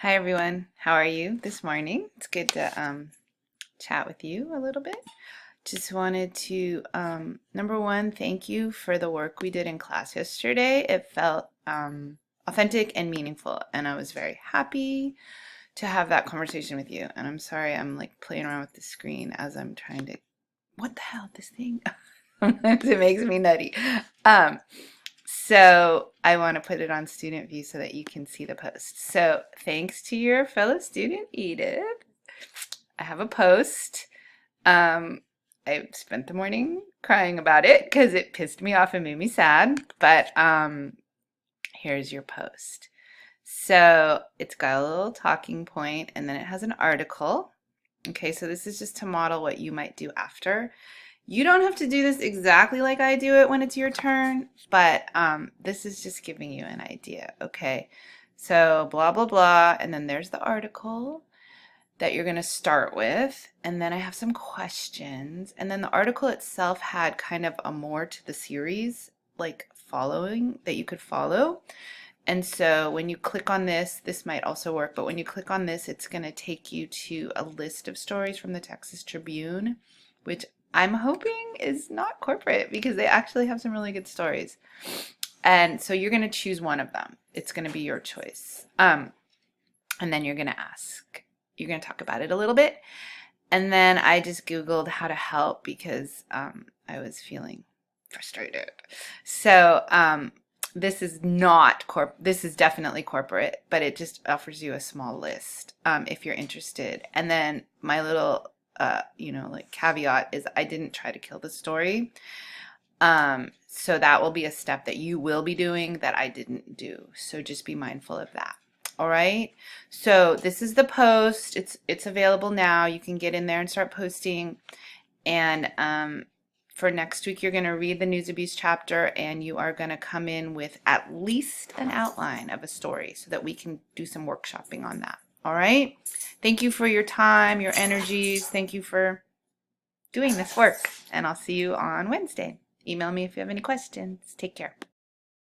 Hi everyone, how are you this morning? It's good to chat with you a little bit. Just wanted to number one, thank you for the work we did in class yesterday. It felt authentic and meaningful, and I was very happy to have that conversation with you. And I'm sorry I'm like playing around with the screen as I'm trying to, what the hell, this thing? It makes me nutty. So I want to put it on student view so that you can see the post. So thanks to your fellow student, Edith, I have a post. I spent the morning crying about it because it pissed me off and made me sad. But here's your post. So it's got a little talking point and then it has an article. Okay, so this is just to model what you might do after. You don't have to do this exactly like I do it when it's your turn, but this is just giving you an idea, okay? So blah, blah, blah, and then there's the article that you're going to start with, and then I have some questions, and then the article itself had kind of a more to the series, like following, that you could follow. And so when you click on this, this might also work, but when you click on this, it's going to take you to a list of stories from the Texas Tribune, which I'm hoping is not corporate because they actually have some really good stories. And so you're going to choose one of them. It's going to be your choice. And then you're going to ask. You're going to talk about it a little bit. And then I just Googled how to help because I was feeling frustrated. So this is not this is definitely corporate, but it just offers you a small list if you're interested. And then my little like caveat is I didn't try to kill the story. So that will be a step that you will be doing that I didn't do. So just be mindful of that. All right. So this is the post. It's available now. You can get in there and start posting. And for next week, you're going to read the news abuse chapter and you are going to come in with at least an outline of a story so that we can do some workshopping on that. All right. Thank you for your time, your energies. Thank you for doing this work. And I'll see you on Wednesday. Email me if you have any questions. Take care.